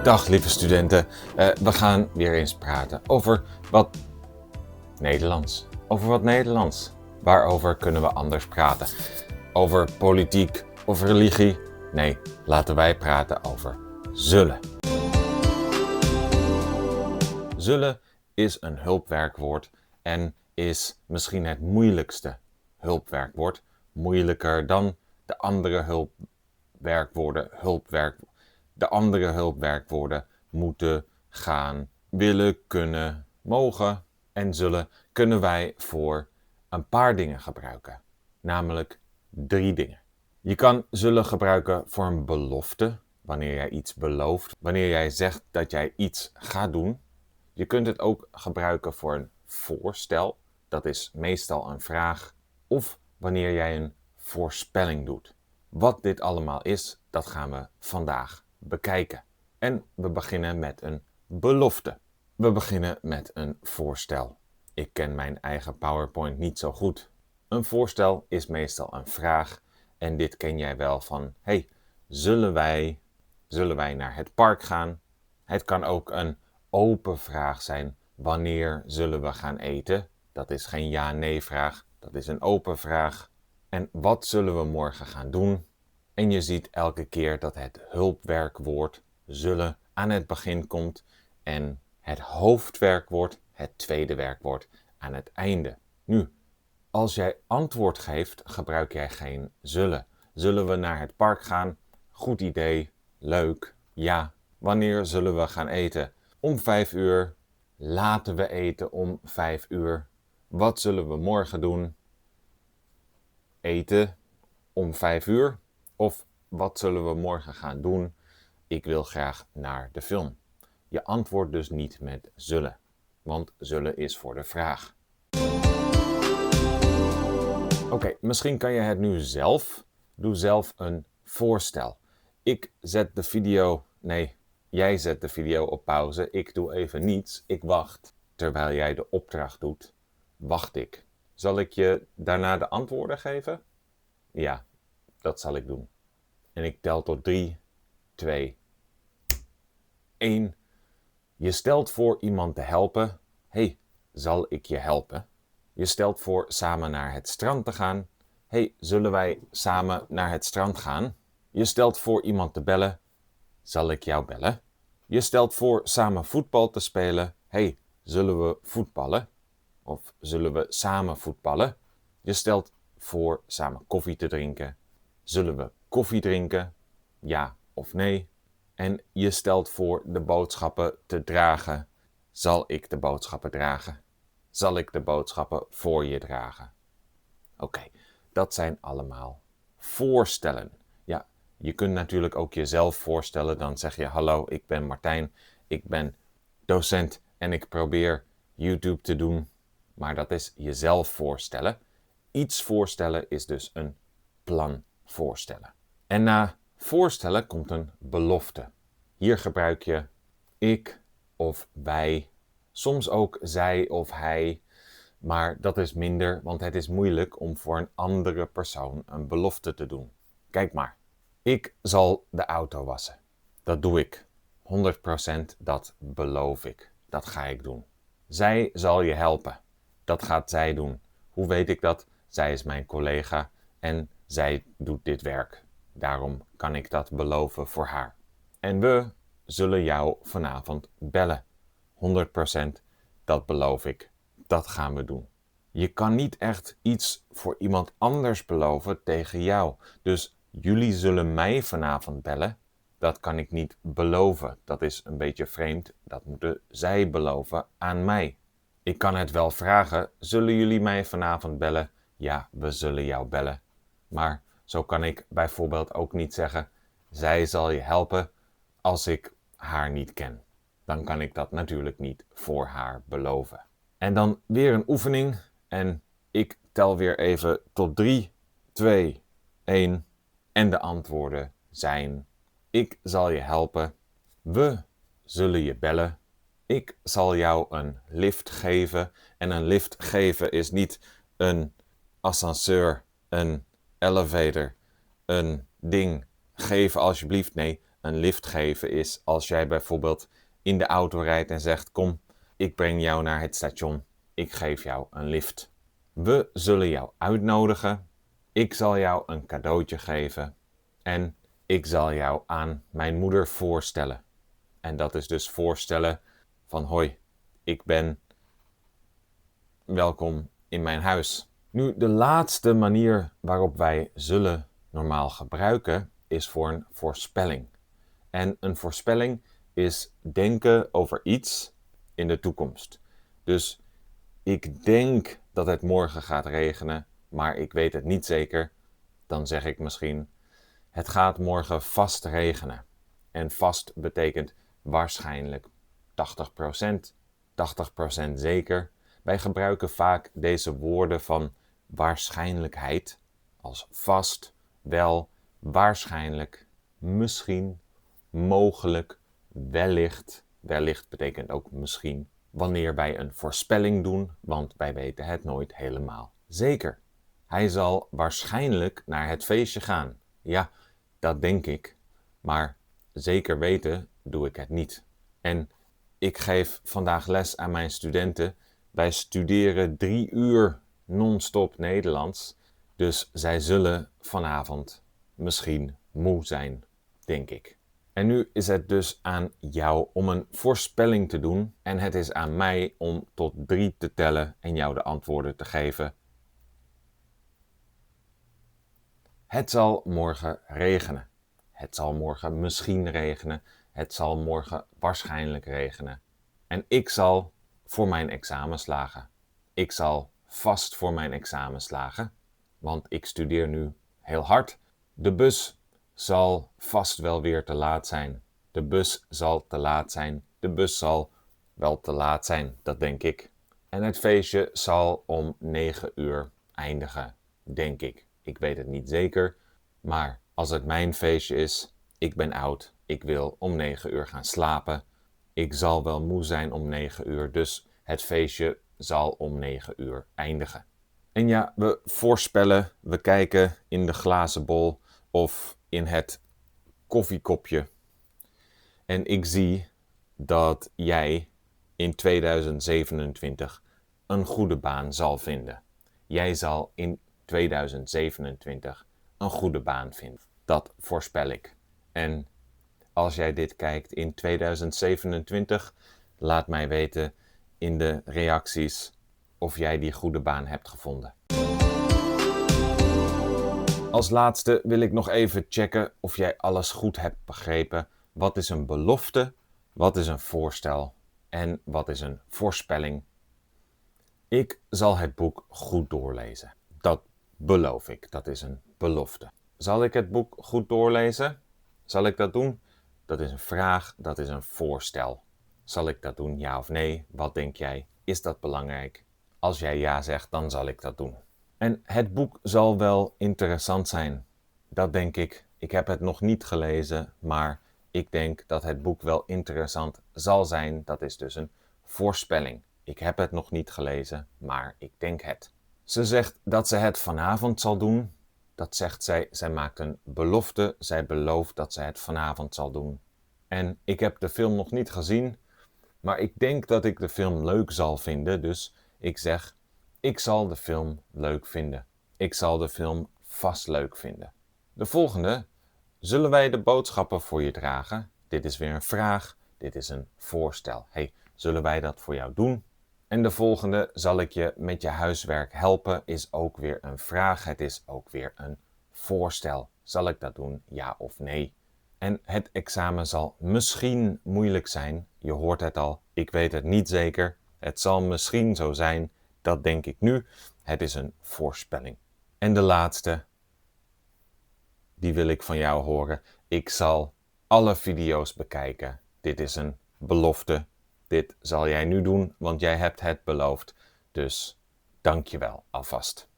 Dag lieve studenten, we gaan weer eens praten over wat Nederlands. Over wat Nederlands. Waarover kunnen we anders praten? Over politiek of religie? Nee, laten wij praten over zullen. Zullen is een hulpwerkwoord en is misschien het moeilijkste hulpwerkwoord. Moeilijker dan de andere hulpwerkwoorden. De andere hulpwerkwoorden moeten, gaan, willen, kunnen, mogen en zullen kunnen wij voor een paar dingen gebruiken. Namelijk 3 dingen. Je kan zullen gebruiken voor een belofte, wanneer jij iets belooft. Wanneer jij zegt dat jij iets gaat doen. Je kunt het ook gebruiken voor een voorstel. Dat is meestal een vraag. Of wanneer jij een voorspelling doet. Wat dit allemaal is, dat gaan we vandaag bekijken. En we beginnen met een belofte. We beginnen met een voorstel. Ik ken mijn eigen PowerPoint niet zo goed. Een voorstel is meestal een vraag. En dit ken jij wel van, hey, zullen wij naar het park gaan? Het kan ook een open vraag zijn. Wanneer zullen we gaan eten? Dat is geen ja-nee vraag. Dat is een open vraag. En wat zullen we morgen gaan doen? En je ziet elke keer dat het hulpwerkwoord zullen aan het begin komt en het hoofdwerkwoord, het tweede werkwoord, aan het einde. Nu, als jij antwoord geeft, gebruik jij geen zullen. Zullen we naar het park gaan? Goed idee, leuk, ja. Wanneer zullen we gaan eten? Om 5 uur. Laten we eten om 5 uur. Wat zullen we morgen doen? Eten om 5 uur. Of wat zullen we morgen gaan doen? Ik wil graag naar de film. Je antwoordt dus niet met zullen, want zullen is voor de vraag. Oké, misschien kan je het nu zelf. Doe zelf een voorstel. Jij zet de video op pauze. Ik doe even niets. Ik wacht. Terwijl jij de opdracht doet, wacht ik. Zal ik je daarna de antwoorden geven? Ja, dat zal ik doen. En ik tel tot 3, 2, 1. Je stelt voor iemand te helpen. Hey, zal ik je helpen? Je stelt voor samen naar het strand te gaan. Hey, zullen wij samen naar het strand gaan? Je stelt voor iemand te bellen. Zal ik jou bellen? Je stelt voor samen voetbal te spelen. Hey, zullen we voetballen? Of zullen we samen voetballen? Je stelt voor samen koffie te drinken. Zullen we koffie drinken? Ja of nee? En je stelt voor de boodschappen te dragen. Zal ik de boodschappen dragen? Zal ik de boodschappen voor je dragen? Oké, dat zijn allemaal voorstellen. Ja, je kunt natuurlijk ook jezelf voorstellen. Dan zeg je, hallo, ik ben Martijn. Ik ben docent en ik probeer YouTube te doen. Maar dat is jezelf voorstellen. Iets voorstellen is dus een plan voorstellen. En na voorstellen komt een belofte. Hier gebruik je ik of wij, soms ook zij of hij, maar dat is minder, want het is moeilijk om voor een andere persoon een belofte te doen. Kijk maar, ik zal de auto wassen. Dat doe ik. 100% dat beloof ik. Dat ga ik doen. Zij zal je helpen. Dat gaat zij doen. Hoe weet ik dat? Zij is mijn collega en zij doet dit werk. Daarom kan ik dat beloven voor haar. En we zullen jou vanavond bellen. 100% dat beloof ik. Dat gaan we doen. Je kan niet echt iets voor iemand anders beloven tegen jou. Dus jullie zullen mij vanavond bellen. Dat kan ik niet beloven. Dat is een beetje vreemd. Dat moeten zij beloven aan mij. Ik kan het wel vragen. Zullen jullie mij vanavond bellen? Ja, we zullen jou bellen. Maar zo kan ik bijvoorbeeld ook niet zeggen, zij zal je helpen als ik haar niet ken. Dan kan ik dat natuurlijk niet voor haar beloven. En dan weer een oefening en ik tel weer even tot 3, 2, 1 en de antwoorden zijn: ik zal je helpen, we zullen je bellen, ik zal jou een lift geven. En een lift geven is niet een ascenseur, een elevator, een ding, geven alsjeblieft. Nee, een lift geven is als jij bijvoorbeeld in de auto rijdt en zegt: kom, ik breng jou naar het station, ik geef jou een lift. We zullen jou uitnodigen, ik zal jou een cadeautje geven en ik zal jou aan mijn moeder voorstellen. En dat is dus voorstellen van: hoi, ik ben welkom in mijn huis. Nu, de laatste manier waarop wij zullen normaal gebruiken is voor een voorspelling. En een voorspelling is denken over iets in de toekomst. Dus ik denk dat het morgen gaat regenen, maar ik weet het niet zeker. Dan zeg ik misschien: het gaat morgen vast regenen. En vast betekent waarschijnlijk 80%, 80% zeker. Wij gebruiken vaak deze woorden van waarschijnlijkheid als vast, wel, waarschijnlijk, misschien, mogelijk, wellicht. Wellicht betekent ook misschien. Wanneer wij een voorspelling doen, want wij weten het nooit helemaal zeker. Hij zal waarschijnlijk naar het feestje gaan. Ja, dat denk ik. Maar zeker weten doe ik het niet. En ik geef vandaag les aan mijn studenten. Wij studeren 3 uur non-stop Nederlands. Dus zij zullen vanavond misschien moe zijn, denk ik. En nu is het dus aan jou om een voorspelling te doen. En het is aan mij om tot 3 te tellen en jou de antwoorden te geven. Het zal morgen regenen. Het zal morgen misschien regenen. Het zal morgen waarschijnlijk regenen. En ik zal voor mijn examen slagen. Ik zal vast voor mijn examen slagen, want ik studeer nu heel hard. De bus zal vast wel weer te laat zijn. De bus zal te laat zijn. De bus zal wel te laat zijn, dat denk ik. En het feestje zal om 9 uur eindigen, denk ik. Ik weet het niet zeker, maar als het mijn feestje is, ik ben oud, ik wil om 9 uur gaan slapen. Ik zal wel moe zijn om 9 uur, dus het feestje zal om 9 uur eindigen. En ja, we voorspellen, we kijken in de glazen bol of in het koffiekopje. En ik zie dat jij in 2027 een goede baan zal vinden. Jij zal in 2027 een goede baan vinden. Dat voorspel ik. En als jij dit kijkt in 2027, laat mij weten in de reacties of jij die goede baan hebt gevonden. Als laatste wil ik nog even checken of jij alles goed hebt begrepen. Wat is een belofte? Wat is een voorstel? En wat is een voorspelling? Ik zal het boek goed doorlezen. Dat beloof ik. Dat is een belofte. Zal ik het boek goed doorlezen? Zal ik dat doen? Dat is een vraag. Dat is een voorstel. Zal ik dat doen? Ja of nee? Wat denk jij? Is dat belangrijk? Als jij ja zegt, dan zal ik dat doen. En het boek zal wel interessant zijn. Dat denk ik. Ik heb het nog niet gelezen, maar ik denk dat het boek wel interessant zal zijn. Dat is dus een voorspelling. Ik heb het nog niet gelezen, maar ik denk het. Ze zegt dat ze het vanavond zal doen. Dat zegt zij. Zij maakt een belofte. Zij belooft dat ze het vanavond zal doen. En ik heb de film nog niet gezien, maar ik denk dat ik de film leuk zal vinden. Dus ik zeg: ik zal de film leuk vinden. Ik zal de film vast leuk vinden. De volgende: zullen wij de boodschappen voor je dragen? Dit is weer een vraag. Dit is een voorstel. Hey, zullen wij dat voor jou doen? En de volgende: zal ik je met je huiswerk helpen? Is ook weer een vraag. Het is ook weer een voorstel. Zal ik dat doen? Ja of nee? En het examen zal misschien moeilijk zijn. Je hoort het al. Ik weet het niet zeker. Het zal misschien zo zijn. Dat denk ik nu. Het is een voorspelling. En de laatste, die wil ik van jou horen. Ik zal alle video's bekijken. Dit is een belofte. Dit zal jij nu doen, want jij hebt het beloofd. Dus dank je wel alvast.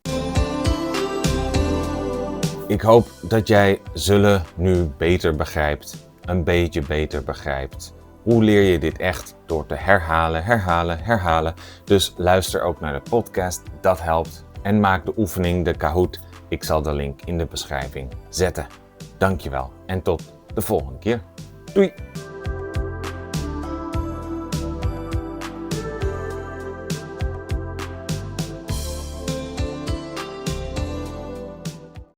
Ik hoop dat jij zullen nu beter begrijpt. Een beetje beter begrijpt. Hoe leer je dit echt? Door te herhalen, herhalen, herhalen. Dus luister ook naar de podcast, dat helpt. En maak de oefening, de Kahoot. Ik zal de link in de beschrijving zetten. Dankjewel en tot de volgende keer. Doei!